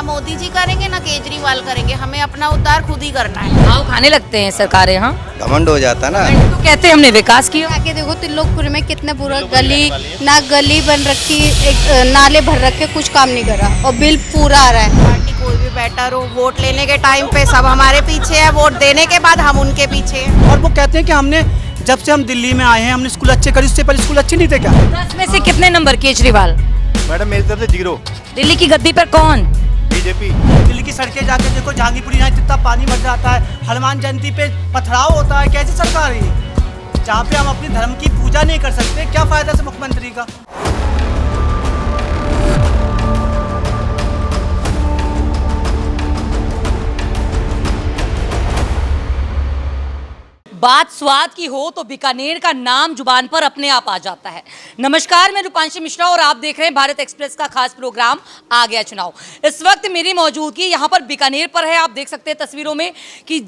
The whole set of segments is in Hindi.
मोदी जी करेंगे ना केजरीवाल करेंगे, हमें अपना उद्धार खुद ही करना है। भाव खाने लगते हैं सरकारें। हाँ, घमंड हो जाता ना। तो कहते हैं हमने विकास किया। आके देखो त्रिलोकपुर में कितना पूरा गली बन रखी, एक नाले भर रखे, कुछ काम नहीं करा और बिल पूरा आ रहा है। पार्टी कोई भी बेटर हो, वोट लेने के टाइम पे सब हमारे पीछे है, वोट देने के बाद हम उनके पीछे हैं। और वो कहते हैं कि हमने जब से हम दिल्ली में आए हैं हमने स्कूल अच्छे करे, उससे पहले स्कूल अच्छे नहीं थे क्या? 10 में से कितने नंबर केजरीवाल? मैडम मेरी तरफ से 0। दिल्ली की गद्दी पर कौन? बीजेपी। दिल्ली की सड़कें जाके देखो, जहांगीरपुरी यहाँ कितना पानी भर जाता है, हनुमान जयंती पे पथराव होता है, कैसी सरकार है ये? जहाँ पे हम अपने धर्म की पूजा नहीं कर सकते, क्या फायदा से मुख्यमंत्री का? बात स्वाद की हो तो बीकानेर का नाम जुबान पर अपने आप आ जाता है। नमस्कार, मैं रूपांशी मिश्रा और आप देख रहे हैं भारत एक्सप्रेस का खास प्रोग्राम आ गया चुनाव। इस वक्त मेरी मौजूदगी यहाँ पर बीकानेर पर है। आप देख सकते हैं तस्वीरों में कि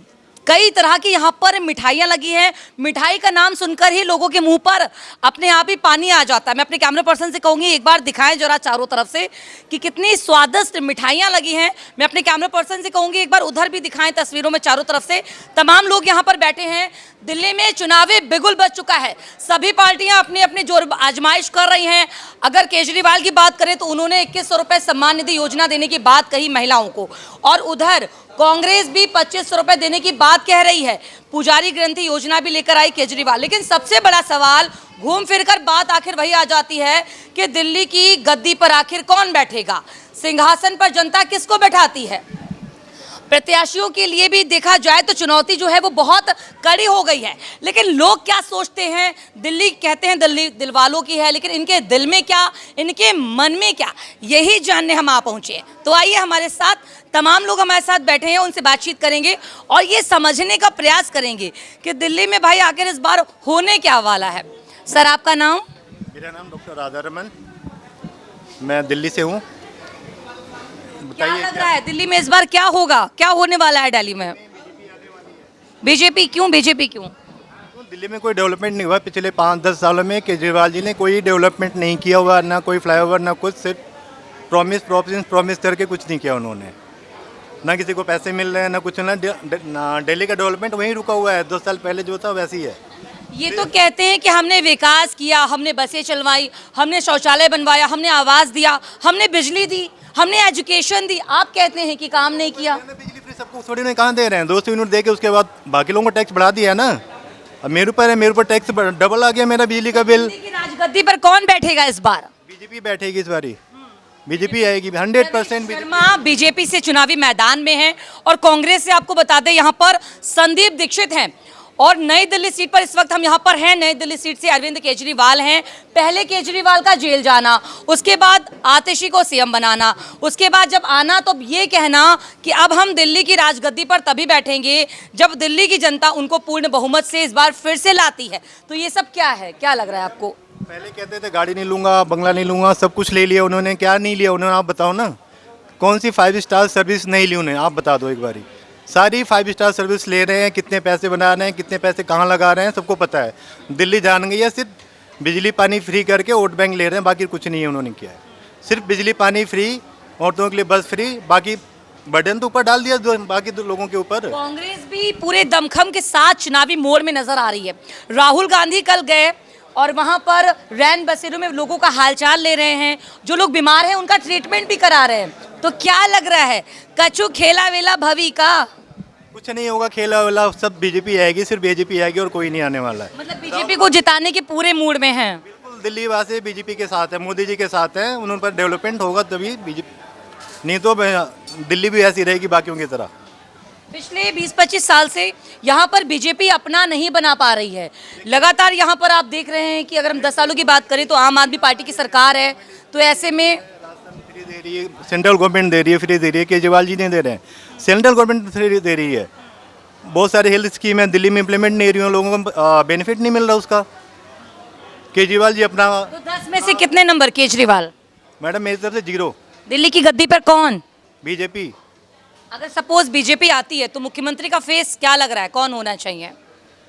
कई तरह की यहाँ पर मिठाइयाँ लगी हैं। मिठाई का नाम सुनकर ही लोगों के मुंह पर अपने आप ही पानी आ जाता है। मैं अपने कैमरा पर्सन से कहूँगी एक बार दिखाएं जरा चारों तरफ से कि कितनी स्वादिष्ट मिठाइयाँ लगी हैं। मैं अपने कैमरा पर्सन से कहूँगी एक बार उधर भी दिखाएं तस्वीरों में चारों तरफ से। तमाम लोग यहाँ पर बैठे हैं। दिल्ली में चुनावी बिगुल बज चुका है। सभी पार्टियां अपनी अपनी जोर आजमाइश कर रही हैं। अगर केजरीवाल की बात करें तो उन्होंने 2100 रुपये सम्मान निधि योजना देने की बात कही महिलाओं को, और उधर कांग्रेस भी 2500 रुपये देने की बात कह रही है। पुजारी ग्रंथि योजना भी लेकर आई केजरीवाल। लेकिन सबसे बड़ा सवाल, घूम फिर कर बात आखिर वही आ जाती है कि दिल्ली की गद्दी पर आखिर कौन बैठेगा, सिंहासन पर जनता किसको बैठाती है। प्रत्याशियों के लिए भी देखा जाए तो चुनौती जो है वो बहुत कड़ी हो गई है। लेकिन लोग क्या सोचते हैं, दिल्ली कहते हैं दिल्ली दिल वालों की है, लेकिन इनके दिल में क्या, इनके मन में क्या, यही जानने हम आ पहुंचे। तो आइए हमारे साथ, तमाम लोग हमारे साथ बैठे हैं, उनसे बातचीत करेंगे और ये समझने का प्रयास करेंगे कि दिल्ली में भाई आखिर इस बार होने क्या वाला है। सर, आपका नाम? मेरा नाम डॉक्टर राधा रमन, मैं दिल्ली से हूँ। क्या लग रहा है दिल्ली में इस बार क्या होगा, क्या होने वाला है दिल्ली में? बीजेपी क्यों? बीजेपी क्यों? दिल्ली में कोई डेवलपमेंट नहीं हुआ पिछले 5-10 सालों में। केजरीवाल जी ने कोई डेवलपमेंट नहीं किया हुआ, ना कोई फ्लाईओवर, ना कुछ। सिर्फ प्रॉमिस करके कुछ नहीं किया उन्होंने। ना किसी को पैसे मिल रहे हैं, ना कुछ। ना दिल्ली का डेवलपमेंट वहीं रुका हुआ है। 2 साल पहले जो था वैसे ही है। ये तो कहते हैं कि हमने विकास किया, हमने बसें चलवाई, हमने शौचालय बनवाया, हमने आवास दिया, हमने बिजली दी, हमने एजुकेशन दी। आप कहते हैं कि काम नहीं किया। बिजली फ्री सबको थोड़ी ना कहाँ दे रहे हैं। 200 यूनिट दे के उसके बाद बाकी लोगों को टैक्स बढ़ा दिया है ना। अब मेरे ऊपर है, मेरे ऊपर टैक्स डबल आ गया मेरा बिजली का बिल। लेकिन राजगद्दी पर कौन बैठेगा इस बार? बीजेपी बैठेगी इस बारी। बीजेपी आएगी 100%। शर्मा बीजेपी से चुनावी मैदान में है और कांग्रेस से आपको बता दें यहाँ पर संदीप दीक्षित हैं। और नई दिल्ली सीट पर इस वक्त हम यहाँ पर हैं। नई दिल्ली सीट से अरविंद केजरीवाल हैं। पहले केजरीवाल का जेल जाना, उसके बाद आतिशी को सीएम बनाना, उसके बाद जब आना तो ये कहना कि अब हम दिल्ली की राजगद्दी पर तभी बैठेंगे जब दिल्ली की जनता उनको पूर्ण बहुमत से इस बार फिर से लाती है। तो ये सब क्या है, क्या लग रहा है आपको? पहले कहते थे गाड़ी नहीं लूंगा, बंगला नहीं लूंगा, सब कुछ ले लिया उन्होंने। क्या नहीं लिया उन्होंने, आप बताओ ना। कौन सी 5 स्टार सर्विस नहीं ली उन्हें, आप बता दो एक बारी। सारी 5 स्टार सर्विस ले रहे हैं। कितने पैसे बना रहे हैं, कितने पैसे कहाँ लगा रहे हैं, सबको पता है। दिल्ली जान गई है, सिर्फ बिजली पानी फ्री करके वोट बैंक ले रहे हैं, बाकी कुछ नहीं है उन्होंने किया है। सिर्फ बिजली पानी फ्री, औरतों के लिए बस फ्री, बाकी बर्डन तो ऊपर डाल दिया बाकी लोगों के ऊपर। कांग्रेस भी पूरे दमखम के साथ चुनावी मोड़ में नजर आ रही है। राहुल गांधी कल गए और वहां पर रैन बसेरों में लोगों का हालचाल ले रहे हैं। जो लोग बीमार हैं उनका ट्रीटमेंट भी करा रहे हैं। तो क्या लग रहा है, कछु खेला वेला भवी का? कुछ नहीं होगा खेला वेला, सब बीजेपी आएगी, सिर्फ बीजेपी आएगी और कोई नहीं आने वाला है। मतलब बीजेपी को जिताने के पूरे मूड में हैं। बिल्कुल, दिल्ली वासी बीजेपी के साथ है, मोदी जी के साथ है। उन पर डेवलपमेंट होगा तभी बीजेपी, नहीं तो दिल्ली भी ऐसी रहेगी बाकियों की तरह। पिछले 20-25 साल से यहाँ पर बीजेपी अपना नहीं बना पा रही है। लगातार यहाँ पर आप देख रहे हैं कि अगर हम 10 सालों की बात करें तो आम आदमी पार्टी की सरकार है। तो ऐसे में फ्री दे रही है, सेंट्रल गवर्नमेंट दे रही है, फ्री दे रही है। केजरीवाल जी नहीं दे रहे हैं, सेंट्रल गवर्नमेंट फ्री दे रही है। बहुत सारे हेल्थ स्कीम है दिल्ली में इम्प्लीमेंट नहीं रही है, लोगों को बेनिफिट नहीं मिल रहा उसका। केजरीवाल जी अपना। तो 10 में से कितने नंबर केजरीवाल? मैडम मेरी तरफ से 0। दिल्ली की गद्दी पर कौन? बीजेपी। अगर सपोज बीजेपी आती है तो मुख्यमंत्री का फेस क्या लग रहा है, कौन होना चाहिए?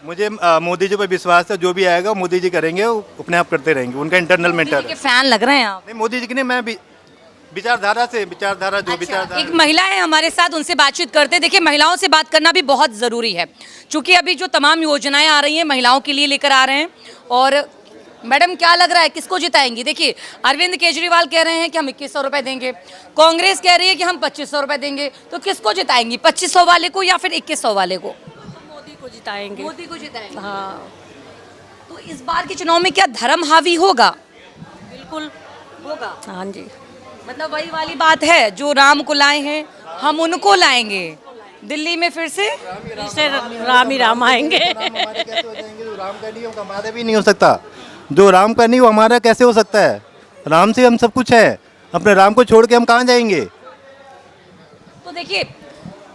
मुझे मोदी जी पर विश्वास है, जो भी आएगा मोदी जी करेंगे, वो अपने आप करते रहेंगे। उनका इंटरनल मैटर के फैन लग रहे हैं आप? नहीं, मोदी जी की नहीं, मैं भी विचारधारा से, विचारधारा जो अच्छा, विचारधारा एक महिला है हमारे साथ, उनसे बातचीत करते हैं। देखिए, महिलाओं से बात करना भी बहुत ज़रूरी है, क्योंकि अभी जो तमाम योजनाएं आ रही हैं महिलाओं के लिए लेकर आ रहे हैं। और मैडम, क्या लग रहा है किसको जिताएंगी? देखिए, अरविंद केजरीवाल कह रहे हैं कि हम 2100 रुपये देंगे, कांग्रेस कह रही है कि हम 2500 रुपये देंगे, तो किसको जिताएंगी? 2500 वाले को या फिर 2100 वाले को? मोदी को जिताएंगे। मोदी को जिताएंगे। हाँ, तो इस बार के चुनाव में क्या धर्म हावी होगा? बिल्कुल होगा। हाँ जी। मतलब वही वाली बात है, जो राम को लाए हैं हम उनको लाएंगे। दिल्ली में फिर से इससे राम ही राम आएंगे। हमारे कैसे हो जाएंगे? जो राम का नहीं हो हमारा भी नहीं हो सकता। जो राम का नहीं वो हमारा कैसे हो सकता है? राम से हम सब कुछ है, अपने राम को छोड़ के हम कहाँ जाएंगे? तो देखिए,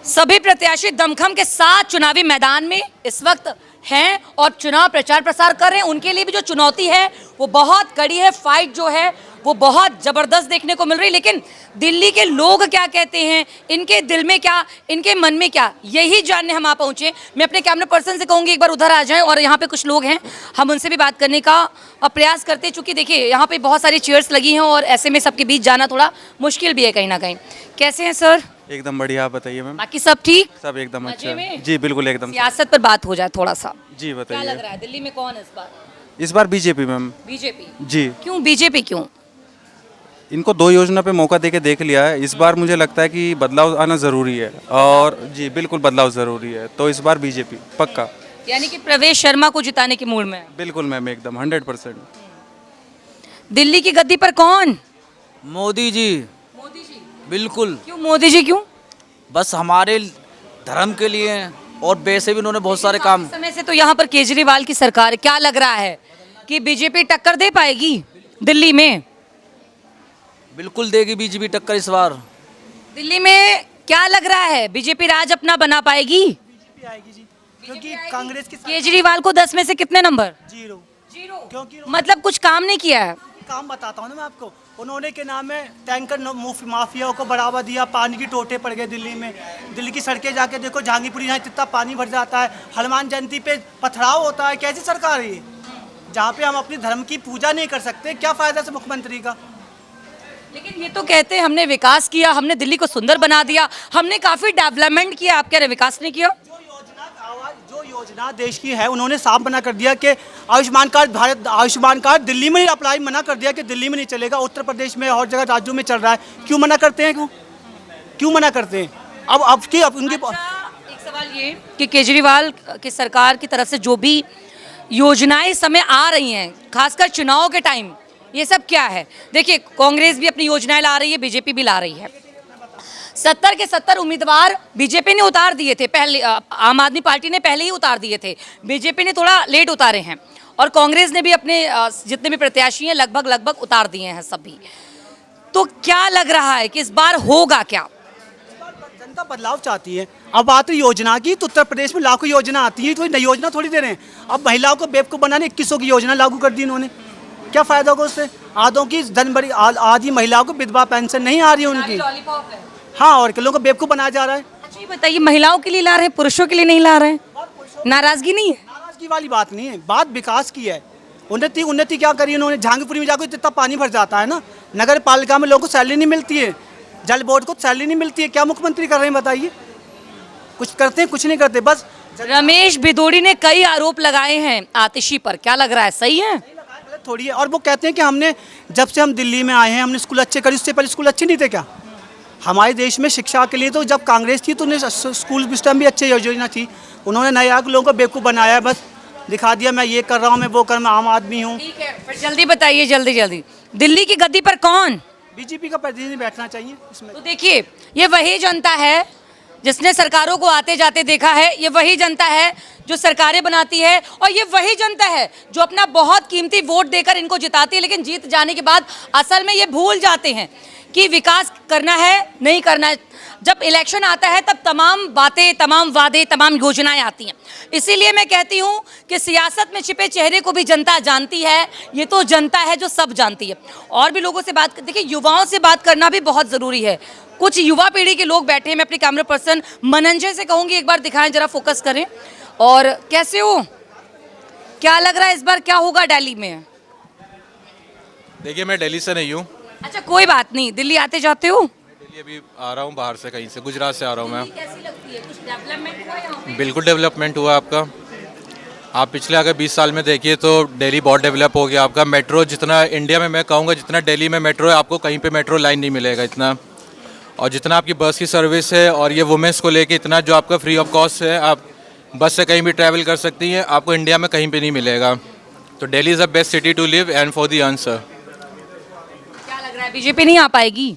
सभी प्रत्याशी दमखम के साथ चुनावी मैदान में इस वक्त हैं और चुनाव प्रचार प्रसार कर रहे हैं। उनके लिए भी जो चुनौती है वो बहुत कड़ी है, फाइट जो है वो बहुत ज़बरदस्त देखने को मिल रही है। लेकिन दिल्ली के लोग क्या कहते हैं, इनके दिल में क्या, इनके मन में क्या, यही जानने हम आ पहुँचे। मैं अपने कैमरा पर्सन से कहूँगी एक बार उधर आ जाएं, और यहाँ पे कुछ लोग हैं, हम उनसे भी बात करने का प्रयास करते हैं। चूँकि देखिए, यहाँ पे बहुत सारी चेयर्स लगी हैं और ऐसे में सबके बीच जाना थोड़ा मुश्किल भी है कहीं ना कहीं। कैसे हैं सर? एकदम बढ़िया, आप बताइए मैम। बाकी सब ठीक? सब एकदम मजे अच्छा में? जी, बिल्कुल एकदम। सियासत पर बात हो जाए थोड़ा सा, जी क्या लग बताइए। रहा है दिल्ली में कौन है इस बार? इस बार बीजेपी मैम। बीजेपी। जी, क्यों बीजेपी क्यों? इनको 2 योजना पे मौका देके देख लिया है। इस बार मुझे लगता है कि बदलाव आना ज़रूरी है, और जी बिल्कुल बदलाव ज़रूरी है, तो इस बार बीजेपी पक्का। यानी कि प्रवेश शर्मा को जिताने की मूड में है। बिल्कुल मैम, एकदम 100%। दिल्ली की गद्दी पर कौन? मोदी जी। मोदी जी। बिल्कुल, क्यों मोदी जी क्यों? बस हमारे धर्म के लिए, और वैसे भी उन्होंने बहुत सारे काम। इस समय से तो यहाँ पर केजरीवाल की सरकार है, क्या लग रहा है कि बीजेपी टक्कर दे पाएगी दिल्ली में? बिल्कुल देगी बीजेपी टक्कर इस बार। दिल्ली में क्या लग रहा है, बीजेपी राज अपना बना पाएगी? बीजेपी आएगी जी, क्योंकि कांग्रेस के साथ केजरीवाल को 10 में से कितने नंबर? 0। क्योंकि मतलब कुछ काम नहीं किया है। काम बताता हूँ ना मैं आपको। उन्होंने के नाम में टैंकर माफियाओं को बढ़ावा दिया, पानी की टोटे पड़ गए दिल्ली में। दिल्ली की सड़कें जाके देखो, जहांगीरपुरी यहाँ कितना पानी भर जाता है, हनुमान जयंती पे पथराव होता है। कैसी सरकार है ये, जहाँ पे हम अपनी धर्म की पूजा नहीं कर सकते? क्या फ़ायदा से मुख्यमंत्री का? लेकिन ये तो कहते हैं हमने विकास किया, हमने दिल्ली को सुंदर बना दिया, हमने काफी डेवलपमेंट किया। आप कह रहे विकास नहीं किया? जो योजना देश की है उन्होंने साफ मना कर दिया कि आयुष्मान कार्ड, भारत आयुष्मान कार्ड दिल्ली में अप्लाई मना कर दिया कि दिल्ली में नहीं चलेगा, उत्तर प्रदेश में और जगह राज्यों में चल रहा है। क्यों मना करते हैं? क्यों मना करते हैं? अब उनकी एक सवाल ये कि केजरीवाल की सरकार की तरफ से जो भी योजनाएं इस समय आ रही हैं, खासकर चुनाव के टाइम, ये सब क्या है? देखिए, कांग्रेस भी अपनी योजनाएं ला रही है, बीजेपी भी ला रही है। 70 के 70 उम्मीदवार बीजेपी ने उतार दिए थे पहले, आम आदमी पार्टी ने पहले ही उतार दिए थे, बीजेपी ने थोड़ा लेट उतारे हैं, और कांग्रेस ने भी अपने जितने भी प्रत्याशी हैं लगभग उतार दिए हैं सभी। तो क्या लग रहा है कि इस बार होगा क्या? जनता बदलाव चाहती है। अब बात है योजना की, तो उत्तर प्रदेश में लाखों योजना आती है, कोई नई योजना थोड़ी दे रहे हैं। अब महिलाओं को बेवकूफ बनाने 2100 की योजना लागू कर दी इन्होंने। क्या फायदा होगा उससे? आधों की जनवरी आधी महिलाओं को विधवा पेंशन नहीं आ रही है उनकी। हाँ, और लोगों को बेवकूफ बनाया जा रहा है। अच्छा, ये बताइए, महिलाओं के लिए ला रहे हैं, पुरुषों के लिए नहीं ला रहे हैं? नाराजगी नहीं है? नाराजगी वाली बात नहीं है, बात विकास की है। उन्नति क्या करी उन्होंने? जहांगीरपुरी में जाकर इतना पानी भर जाता है ना, नगर पालिका में लोगों को सैलरी नहीं मिलती है, जल बोर्ड को सैलरी नहीं मिलती है। क्या मुख्यमंत्री कर रहे हैं बताइए? कुछ करते हैं? कुछ नहीं करते। बस रमेश भिदोड़ी ने कई आरोप लगाए हैं आतिशी पर, क्या लग रहा है, सही है? थोड़ी है। और वो कहते हैं कि हमने जब से हम दिल्ली में आए हैं हमने स्कूल अच्छे करे, उससे पहले स्कूल अच्छे नहीं थे क्या? हमारे देश में शिक्षा के लिए तो जब कांग्रेस थी तो उन्हें स्कूल सिस्टम भी अच्छी योजना थी। उन्होंने नए आके लोगों को बेवकूफ़ बनाया, बस दिखा दिया मैं ये कर रहा हूँ, मैं वो कर, मैं आम आदमी हूँ। ठीक है, फिर जल्दी बताइए, जल्दी दिल्ली की गद्दी पर कौन? बीजेपी का प्रतिनिधि बैठना चाहिए इसमें। तो देखिए, ये वही जनता है जिसने सरकारों को आते जाते देखा है, ये वही जनता है जो सरकारें बनाती है, और ये वही जनता है जो अपना बहुत कीमती वोट देकर इनको जिताती है, लेकिन जीत जाने के बाद असल में ये भूल जाते हैं कि विकास करना है नहीं करना है। जब इलेक्शन आता है तब तमाम बातें, तमाम वादे, तमाम योजनाएं आती हैं। इसीलिए मैं कहती हूँ कि सियासत में छिपे चेहरे को भी जनता जानती है, ये तो जनता है जो सब जानती है। और भी लोगों से बात, देखिए युवाओं से बात करना भी बहुत ज़रूरी है। कुछ युवा पीढ़ी के लोग बैठे हैं, मैं अपने कैमरा पर्सन मनंजय से कहूँगी एक बार दिखाएं, जरा फोकस करें। और कैसे हो, क्या लग रहा है इस बार क्या होगा दिल्ली में? देखिए, मैं दिल्ली से नहीं हूँ, अच्छा कोई बात नहीं, दिल्ली आते जाते हो? दिल्ली अभी आ रहा हूँ बाहर से, कहीं से गुजरात से आ रहा हूँ मैं। कैसी लगती है? कुछ डेवलपमेंट हुआ यहाँ पे? बिल्कुल डेवलपमेंट हुआ आपका। आप पिछले अगर 20 साल में देखिए तो दिल्ली बहुत डेवलप हो गया आपका। मेट्रो जितना इंडिया में, मैं कहूँगा जितना दिल्ली में मेट्रो है, आपको कहीं पे मेट्रो लाइन नहीं मिलेगा इतना। और जितना आपकी बस की सर्विस है और ये वुमेंस को लेके इतना जो आपका फ्री ऑफ कॉस्ट है, आप बस से कहीं भी ट्रैवल कर सकती हैं, आपको इंडिया में कहीं पे नहीं मिलेगा। तो Delhi is the best city to live and for the answer. क्या लग रहा है बीजेपी नहीं आ पाएगी?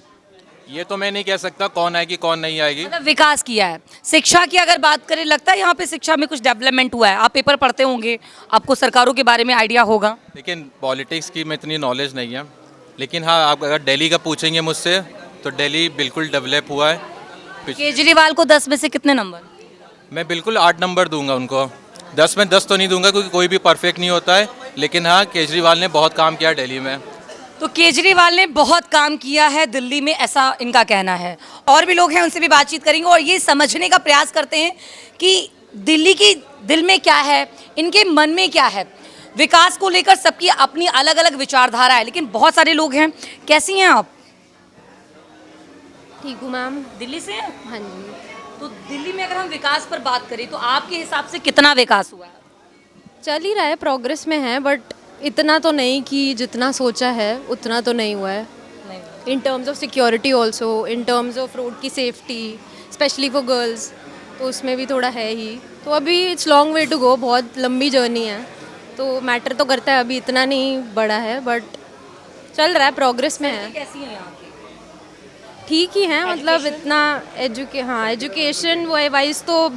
ये तो मैं नहीं कह सकता कौन आएगी कौन नहीं आएगी। मतलब विकास किया है। शिक्षा की अगर बात करें, लगता है यहाँ पे शिक्षा में कुछ डेवलपमेंट हुआ है? आप पेपर पढ़ते होंगे, आपको सरकारों के बारे में आइडिया होगा। लेकिन पॉलिटिक्स की में इतनी नॉलेज नहीं है। लेकिन हाँ, आप अगर दिल्ली का पूछेंगे मुझसे तो दिल्ली बिल्कुल डेवलप हुआ है। केजरीवाल को 10 में से कितने नंबर? मैं बिल्कुल 8 नंबर दूंगा उनको। 10 में 10 तो नहीं दूंगा क्योंकि कोई भी परफेक्ट नहीं होता है। लेकिन हाँ, केजरीवाल ने बहुत काम किया दिल्ली में। तो केजरीवाल ने बहुत काम किया है दिल्ली में, ऐसा इनका कहना है। और भी लोग हैं, उनसे भी बातचीत करेंगे और ये समझने का प्रयास करते हैं कि दिल्ली की दिल में क्या है, इनके मन में क्या है। विकास को लेकर सबकी अपनी अलग अलग विचारधारा है, लेकिन बहुत सारे लोग हैं। कैसी हैं आप? ठीक हूँ मैम। दिल्ली से हैं? हाँ जी। तो दिल्ली में अगर हम विकास पर बात करें तो आपके हिसाब से कितना विकास हुआ है? चल ही रहा है, प्रोग्रेस में है, बट इतना तो नहीं कि जितना सोचा है उतना तो नहीं हुआ है। In terms of security also, in terms of road की सेफ्टी, स्पेशली फॉर गर्ल्स, तो उसमें भी थोड़ा है ही। तो अभी it's long way to go, बहुत लंबी जर्नी है, तो मैटर तो करता है। अभी इतना नहीं बड़ा है, बट चल रहा है, प्रोग्रेस में है। कैसी है यहाँ की? ठीक ही है, मतलब इतना एजुकेशन वाइज तो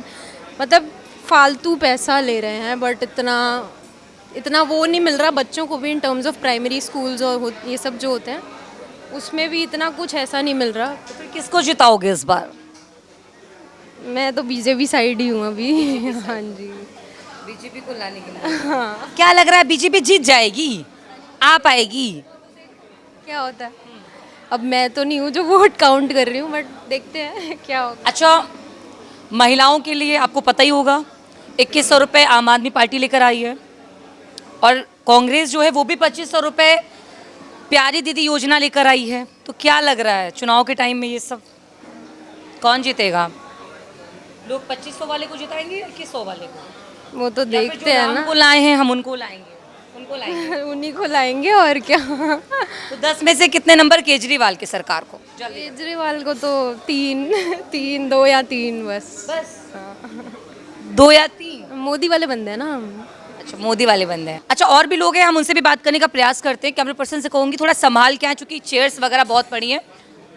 मतलब फालतू पैसा ले रहे हैं, बट इतना वो नहीं मिल रहा बच्चों को भी। इन टर्म्स ऑफ प्राइमरी स्कूल्स और ये सब जो होते हैं उसमें भी इतना कुछ ऐसा नहीं मिल रहा। तो फिर किसको जिताओगे इस बार? मैं तो बीजेपी साइड ही हूँ अभी। हाँ जी, बीजेपी को लाने के लिए। हाँ। क्या लग रहा है, बीजेपी जीत जाएगी, आ पाएगी? क्या होता है अब, मैं तो नहीं हूँ जो वोट काउंट कर रही हूँ, बट देखते हैं क्या होगा। अच्छा, महिलाओं के लिए आपको पता ही होगा 2100 रुपये आम आदमी पार्टी लेकर आई है, और कांग्रेस जो है वो भी 2500 रुपये प्यारी दीदी योजना लेकर आई है। तो क्या लग रहा है चुनाव के टाइम में ये सब कौन जीतेगा? लोग 2500 वाले को जिताएंगे या 2100 वाले को? वो तो देखते हैं ना। उनको लाए हैं हम, उनको लाएंगे, उनको लाएंगे। उन्हीं को लाएंगे और क्या। तो 10 में से कितने नंबर केजरीवाल की सरकार को? केजरीवाल को तो 2 या 3 बस। 2 या 3? मोदी वाले बंदे हैं ना हम। अच्छा, मोदी वाले बंदे हैं। अच्छा, और भी लोग हैं, हम उनसे भी बात करने का प्रयास करते हैं। कैमरा पर्सन से कहूँगी थोड़ा संभाल के आए, चूँकि चेयर्स वगैरह बहुत पड़ी हैं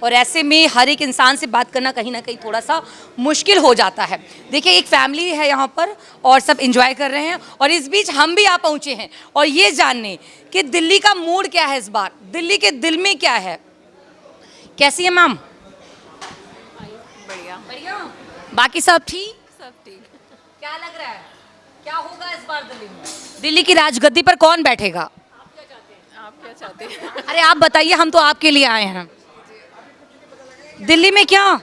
और ऐसे में हर एक इंसान से बात करना कहीं ना कहीं थोड़ा सा मुश्किल हो जाता है। देखिए, एक फैमिली है यहाँ पर और सब एंजॉय कर रहे हैं, और इस बीच हम भी आ पहुँचे हैं और ये जानने कि दिल्ली का मूड क्या है इस बार, दिल्ली के दिल में क्या है। कैसी है मैम? बढ़िया। बढ़िया। बाकी सब ठीक? सब ठीक। क्या लग रहा है, क्या होगा इस बार दिल्ली में? दिल्ली की राजगद्दी पर कौन बैठेगा? आप क्या चाहते हैं? अरे आप बताइए, हम तो आपके लिए आए हैं। दिल्ली में क्या?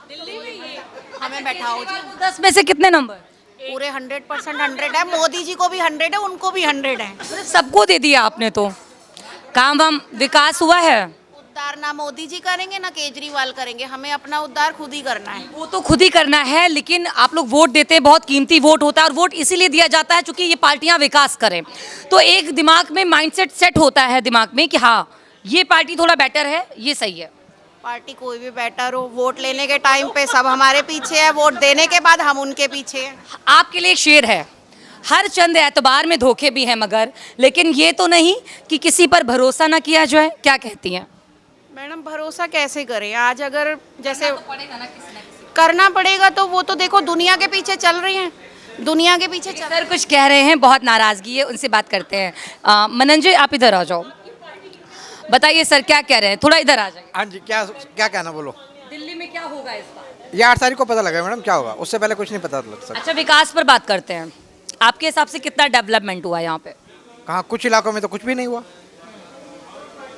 दिल्ली में ये हमें बैठाओ जी। 10 में से कितने नंबर? पूरे 100% 100 है। मोदी जी को भी 100 है, उनको भी 100 है। मतलब सबको दे दिया आपने। तो काम वाम विकास हुआ है? उद्धार ना मोदी जी करेंगे ना केजरीवाल करेंगे, हमें अपना उद्धार खुद ही करना है। वो तो खुद ही करना है, लेकिन आप लोग वोट देते हैं, बहुत कीमती वोट होता है, और वोट इसीलिए दिया जाता है क्योंकि ये पार्टियां विकास करें। तो एक दिमाग में माइंडसेट सेट होता है दिमाग में कि हाँ, ये पार्टी थोड़ा बेटर है, ये सही है। पार्टी कोई भी बेटर हो, वोट लेने के टाइम पे सब हमारे पीछे है, वोट देने के बाद हम उनके पीछे हैं। आपके लिए एक शेर है, हर चंद एतबार में धोखे भी हैं मगर, लेकिन ये तो नहीं कि किसी पर भरोसा ना किया जाए। क्या कहती हैं मैडम? भरोसा कैसे करें? आज अगर जैसे करना पड़ेगा तो वो तो देखो दुनिया के पीछे चल रही हैं, दुनिया के पीछे चल। सर कुछ कह रहे हैं, बहुत नाराजगी है, उनसे बात करते हैं। मनन जी, आप इधर आ जाओ, बताइए सर क्या कह रहे हैं, थोड़ा इधर आ जाइए। हाँ जी, क्या कहना, बोलो। दिल्ली में क्या होगा इस बार? ये 8 तारीख को पता लगा मैडम क्या होगा, उससे पहले कुछ नहीं पता लग सकता। अच्छा, विकास पर बात करते हैं। आपके हिसाब से कितना डेवलपमेंट हुआ यहाँ पे? कहाँ, कुछ इलाकों में तो कुछ भी नहीं हुआ।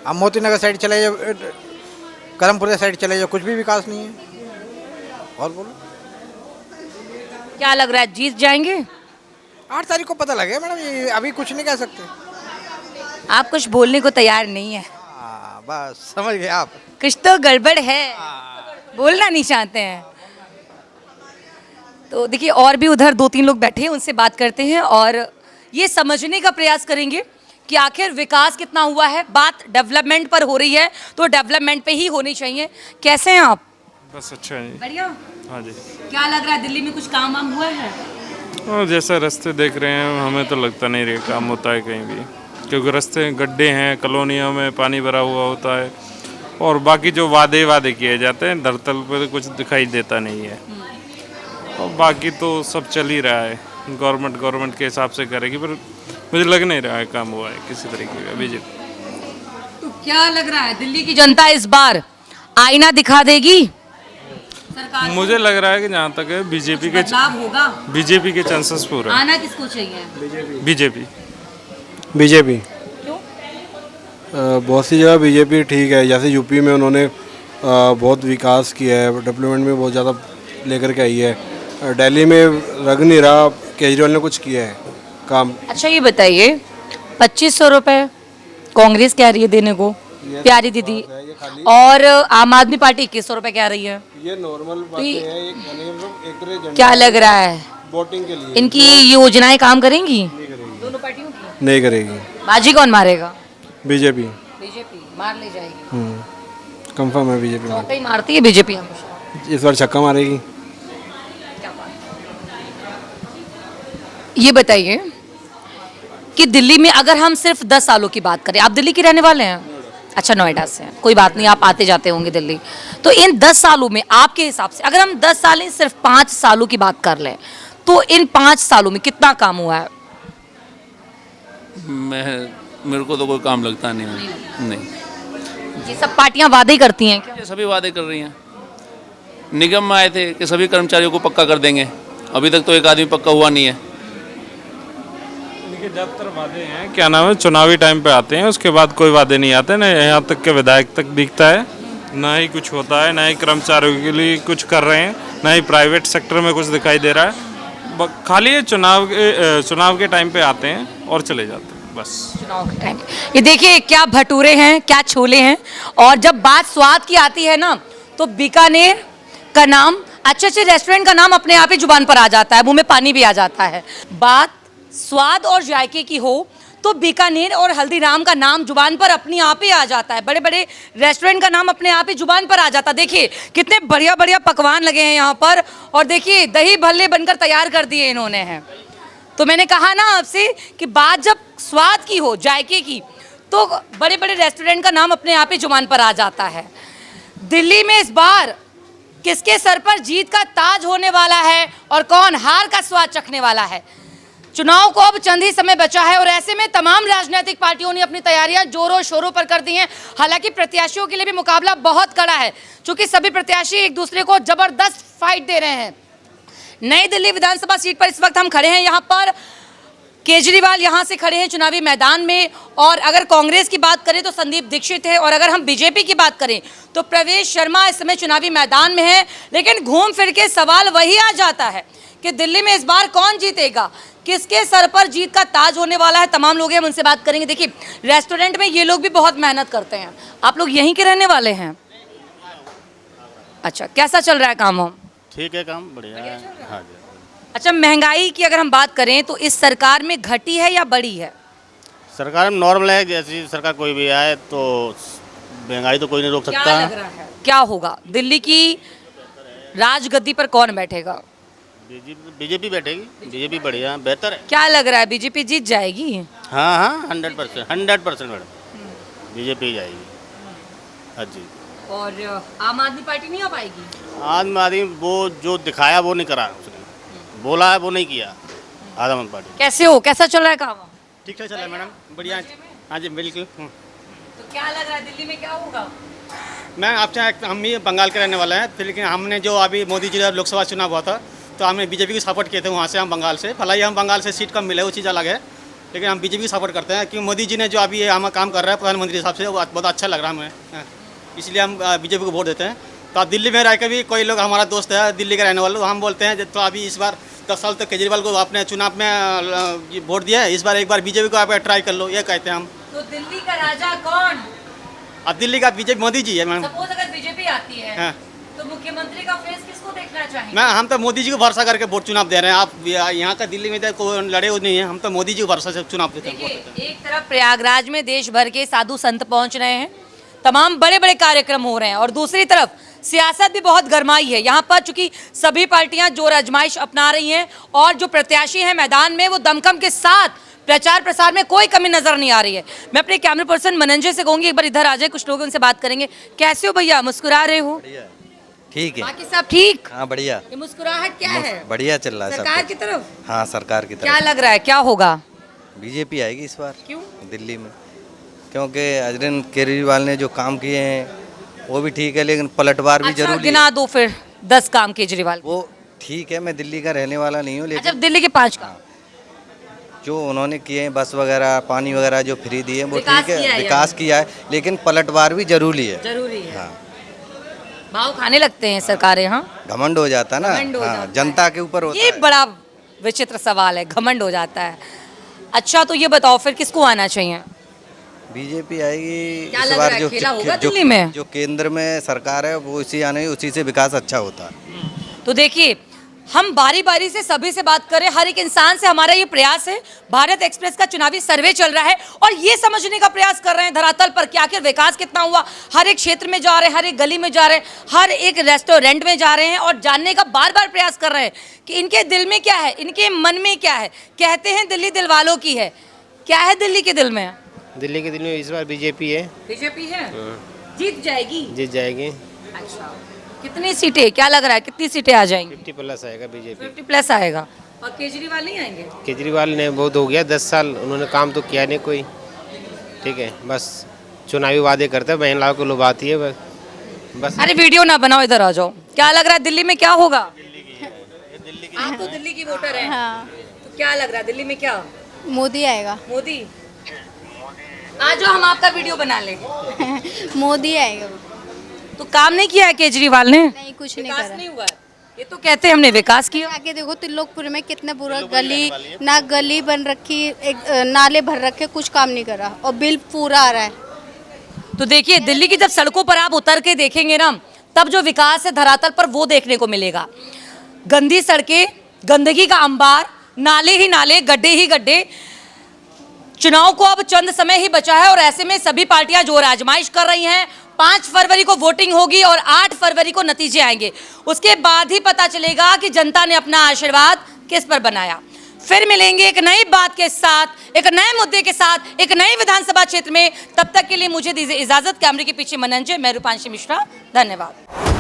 अब मोती नगर साइड चले जाओ, करमपुर साइड चले जाओ, कुछ भी विकास नहीं है। और बोलो, क्या लग रहा है जीत जाएंगे? 8 तारीख को पता लगेगा मैडम, ये अभी कुछ नहीं कह सकते। आप कुछ बोलने को तैयार नहीं है। बस समझ गए आप। कुछ तो गड़बड़ है, बोलना नहीं चाहते हैं। तो देखिए और भी उधर 2-3 लोग बैठे हैं, उनसे बात करते हैं और ये समझने का प्रयास करेंगे कि आखिर विकास कितना हुआ है। बात डेवलपमेंट पर हो रही है तो डेवलपमेंट पे ही होनी चाहिए। कैसे हैं आप? बस अच्छा है जी। बढ़िया। हाँ जी। क्या लग रहा है दिल्ली में कुछ काम वाम हुआ है? और जैसा रास्ते देख रहे हैं हमें तो लगता नहीं रहे काम होता है कहीं भी, क्योंकि रास्ते गड्ढे हैं, कॉलोनियों में पानी भरा हुआ होता है और बाकी जो वादे किए जाते हैं धरतल पर कुछ दिखाई देता नहीं है। और बाकी तो सब चल ही रहा है, गवर्नमेंट के हिसाब से करेगी, पर मुझे लग नहीं रहा है काम हुआ है किसी तरीके का बीजेपी। तो क्या लग रहा है दिल्ली की जनता इस बार आईना दिखा देगी सरकार? मुझे लग रहा है कि जहाँ तक है बीजेपी के बदलाव होगा, बीजेपी के चांसेस पूरे हैं। आना किसको चाहिए? बीजेपी। क्यों? बहुत सी जगह बीजेपी ठीक है, जैसे यूपी में उन्होंने बहुत विकास किया है, डेवलपमेंट में बहुत ज़्यादा लेकर के आई है। दिल्ली में लग नहीं रहा केजरीवाल ने कुछ किया है काम। अच्छा ये बताइए 2500 रुपए कांग्रेस कह रही है देने को, प्यारी दीदी, और आम आदमी पार्टी 2100 रुपए कह रही है। ये नॉर्मल बातें हैं, एक तरह क्या लग रहा है वोटिंग के लिए इनकी योजनाएं काम करेंगी? दोनों पार्टियों की नहीं करेगी। बाजी कौन मारेगा? बीजेपी। बीजेपी मार ले जाएगी। कंफर्म है बीजेपी। चौका ही मारती है बीजेपी हमेशा। इस बार छक्का मारेगी। ये बताइए कि दिल्ली में अगर हम सिर्फ 10 सालों की बात करें, आप दिल्ली के रहने वाले हैं? अच्छा नोएडा से हैं, कोई बात नहीं, आप आते जाते होंगे दिल्ली। तो इन 10 सालों में आपके हिसाब से अगर हम 10 साल नहीं सिर्फ 5 सालों की बात कर लें तो इन 5 सालों में कितना काम हुआ है? मेरे को तो कोई काम लगता नहीं। ये सब पार्टियां वादे ही करती हैं क्या? ये सभी वादे कर रही हैं। निगम में आए थे कि सभी कर्मचारियों को पक्का कर देंगे, अभी तक तो एक आदमी पक्का हुआ नहीं है। देखिए ज़्यादातर वादे हैं क्या नाम है चुनावी टाइम पे आते हैं, उसके बाद कोई वादे नहीं आते, ना यहाँ तक के विधायक तक दिखता है, ना ही कुछ होता है, ना ही कर्मचारियों के लिए कुछ कर रहे हैं, ना ही प्राइवेट सेक्टर में कुछ दिखाई दे रहा है। खाली ये चुनाव के टाइम पे आते हैं और चले जाते हैं बस। चुनाव के टाइम ये देखिए क्या भटूरे हैं, क्या छोले हैं, और जब बात स्वाद की आती है ना तो बीकानेर का नाम, अच्छे रेस्टोरेंट का नाम अपने आप ही जुबान पर आ जाता है, मुंह में पानी भी आ जाता है। बात स्वाद और जायके की हो तो बीकानेर और हल्दीराम का नाम जुबान पर अपने आप ही आ जाता है, बड़े बड़े रेस्टोरेंट का नाम अपने आप ही जुबान पर आ जाता है। देखिए कितने बढ़िया बढ़िया पकवान लगे हैं यहाँ पर, और देखिए दही भल्ले बनकर तैयार कर दिए इन्होंने हैं। तो मैंने कहा ना आपसे कि बात जब स्वाद की हो, जायके की, तो बड़े बड़े रेस्टोरेंट का नाम अपने आप ही जुबान पर आ जाता है। दिल्ली में इस बार किसके सर पर जीत का ताज होने वाला है और कौन हार का स्वाद चखने वाला है? चुनाव को अब चंद ही समय बचा है और ऐसे में तमाम राजनीतिक पार्टियों ने अपनी तैयारियां जोरों शोरों पर कर दी हैं। हालांकि प्रत्याशियों के लिए भी मुकाबला बहुत कड़ा है, क्योंकि सभी प्रत्याशी एक दूसरे को जबरदस्त फाइट दे रहे हैं। नई दिल्ली विधानसभा सीट पर इस वक्त हम खड़े हैं, यहाँ पर केजरीवाल यहाँ से खड़े हैं चुनावी मैदान में, और अगर कांग्रेस की बात करें तो संदीप दीक्षित है, और अगर हम बीजेपी की बात करें तो प्रवेश शर्मा इस समय चुनावी मैदान में है। लेकिन घूम फिर के सवाल वही आ जाता है कि दिल्ली में इस बार कौन जीतेगा, किसके सर पर जीत का ताज होने वाला है। तमाम लोग हैं, हम उनसे बात करेंगे। देखिए रेस्टोरेंट में ये लोग भी बहुत मेहनत करते हैं। आप लोग यहीं के रहने वाले हैं? अच्छा, कैसा चल रहा है काम? हम ठीक है, काम बढ़िया है। हाँ जी। अच्छा, महंगाई की अगर हम बात करें तो इस सरकार में घटी है या बढ़ी है? सरकार में नॉर्मल है, जैसी सरकार कोई भी आए तो महंगाई तो कोई नहीं रोक सकता। क्या लग रहा है क्या होगा दिल्ली की राजगद्दी पर कौन बैठेगा? बीजेपी बैठेगी। बीजेपी बढ़िया बेहतर है। क्या लग रहा है बीजेपी जीत जाएगी? हाँ हाँ 100% मैडम बीजेपी जाएगी। हाँ जी। और आम आदमी पार्टी नहीं आ पाएगी? आदमी वो जो दिखाया वो नहीं करा, उसने बोला है वो नहीं किया। आम आदमी पार्टी कैसे हो, कैसा चल रहा है काम? ठीक ठाक चल रहा है मैडम, बढ़िया। हाँ जी बिल्कुल। तो क्या लग रहा है दिल्ली में क्या होगा? मैं आपसे, हम भी बंगाल के रहने वाले हैं, फिर लेकिन हमने जो अभी मोदी जी का लोकसभा चुनाव हुआ था तो हमने बीजेपी की सपोर्ट किए थे वहाँ से। हम बंगाल से, भले ही हम बंगाल से सीट कम मिले, वो चीज़ अलग है, लेकिन हम बीजेपी की सपोर्ट करते हैं क्योंकि मोदी जी ने जो अभी हम काम कर रहा है प्रधानमंत्री हिसाब से वो बहुत अच्छा लग रहा है हमें, इसलिए हम बीजेपी को वोट देते हैं। तो आप दिल्ली में रह के भी कोई लोग, हमारा दोस्त है दिल्ली के रहने वाले, हम बोलते हैं तो अभी इस बार 10 साल तक केजरीवाल को आपने चुनाव में वोट दिया है, इस बार एक बार बीजेपी को आप ट्राई कर लो, ये कहते हैं हम। तो दिल्ली का राजा कौन? अब दिल्ली का बीजेपी मोदी जी है मैम। सपोज अगर बीजेपी आती है हाँ। तो मुख्यमंत्री का फेस किसको देखना चाहिए? मैं हम तो मोदी जी को भरोसा करके वोट चुनाव दे रहे हैं। आप यहाँ का दिल्ली में तो कोई लड़े हुए नहीं है, हम तो मोदी जी को भरोसा से चुनाव देते हैं। देखिए, एक तरफ प्रयागराज में देश भर के साधु संत पहुंच रहे हैं, तमाम बड़े बड़े कार्यक्रम हो रहे हैं, और दूसरी तरफ सियासत भी बहुत गरमाई है यहाँ पर, चूंकि सभी पार्टियां जोर आजमाइश अपना रही हैं और जो प्रत्याशी हैं मैदान में वो दमखम के साथ प्रचार प्रसार में कोई कमी नजर नहीं आ रही है। मैं अपने कैमरा पर्सन मनंजय से कहूंगी एक बार इधर आ जाए, कुछ लोग उनसे बात करेंगे। कैसे हो भैया, मुस्कुरा रहे हो? ठीक है, बाकी सब ठीक? हाँ बढ़िया। ये मुस्कुराहट क्या है? बढ़िया चल रहा है सरकार की तरफ? हाँ सरकार की तरफ। क्या लग रहा है क्या होगा? बीजेपी आएगी इस बार। क्यों? दिल्ली में क्योंकि अरविंद केजरीवाल ने जो काम किए हैं वो भी ठीक है, लेकिन पलटवार भी जरूरी है। गिना दो फिर 10 काम केजरीवाल। वो ठीक है, मैं दिल्ली का रहने वाला नहीं हूँ, लेकिन दिल्ली के 5 काम जो उन्होंने किए हैं, बस वगैरह पानी वगैरह जो फ्री दिए वो विकास ठीक किया है, है विकास किया है, लेकिन पलटवार भी जरूरी है। जरूरी है। हाँ, भाव खाने लगते हैं सरकारें। हाँ, घमंड हो जाता है ना। घमंड हो जाता हाँ, है। जनता के ऊपर होता ये है। बड़ा विचित्र सवाल है, घमंड हो जाता है। अच्छा तो ये बताओ फिर किसको आना चाहिए? बीजेपी आएगी क्या इस लग बार। रहा है, जो खेला होगा दिल्ली में? जो केंद्र में सरकार है वो उसी आने, उसी से विकास अच्छा होता है। तो देखिए, हम बारी बारी से सभी से बात करें, हर एक इंसान से हमारा ये प्रयास है। भारत एक्सप्रेस का चुनावी सर्वे चल रहा है और ये समझने का प्रयास कर रहे हैं धरातल पर कि आखिर विकास कितना हुआ। हर एक क्षेत्र में जा रहे हैं, हर एक गली में जा रहे हैं, हर एक रेस्टोरेंट में जा रहे हैं और जानने का बार बार प्रयास कर रहे हैं कि इनके दिल में क्या है, इनके मन में क्या है। कहते हैं दिल्ली दिल वालों की है, क्या है दिल्ली के दिल में? दिल्ली के दिल में इस बार बीजेपी है। बीजेपी है, जीत जाएगी? जीत जाएगी। अच्छा, कितनी सीटें, क्या लग रहा है कितनी सीटें आ जाएंगी? 50+ आएगा बीजेपी। 50+ आएगा। और केजरीवाल नहीं आएंगे? केजरीवाल ने बहुत हो गया, 10 साल उन्होंने काम तो किया नहीं कोई। ठीक है, बस चुनावी वादे करते हैं, महिलाओं को लुभाती है बस। अरे वीडियो ना बनाओ, इधर आ जाओ। क्या लग रहा है दिल्ली में क्या होगा? आप तो दिल्ली की वोटर हैं। हाँ, तो क्या लग रहा है दिल्ली में क्या? मोदी आएगा। मोदी? आ जाओ हम आपका वीडियो बना ले। मोदी आएगा। तो काम नहीं किया है केजरीवाल ने? नहीं, कुछ नहीं करा। नहीं हुआ है। ये तो कहते हैं हमने विकास किया। आगे देखो तिलोकपुर में कितने बुरा गली, ना गली बन रखी, एक नाले भर रखे, कुछ काम नहीं करा और बिल पूरा आ रहा है। तो देखिए, दिल्ली की जब सड़कों पर आप उतर के देखेंगे ना, तब जो विकास है धरातल पर वो देखने को मिलेगा। गंदी सड़कें, गंदगी का अंबार, नाले ही नाले, गड्ढे ही गड्ढे। चुनाव को अब चंद समय ही बचा है और ऐसे में सभी पार्टियां जोर आजमाइश कर रही हैं। 5 फरवरी को वोटिंग होगी और 8 फरवरी को नतीजे आएंगे। उसके बाद ही पता चलेगा कि जनता ने अपना आशीर्वाद किस पर बनाया। फिर मिलेंगे एक नई बात के साथ, एक नए मुद्दे के साथ, एक नए विधानसभा क्षेत्र में। तब तक के लिए मुझे दीजिए इजाजत। कैमरे के पीछे मनंजय, मैं रूपांशी मिश्रा, धन्यवाद।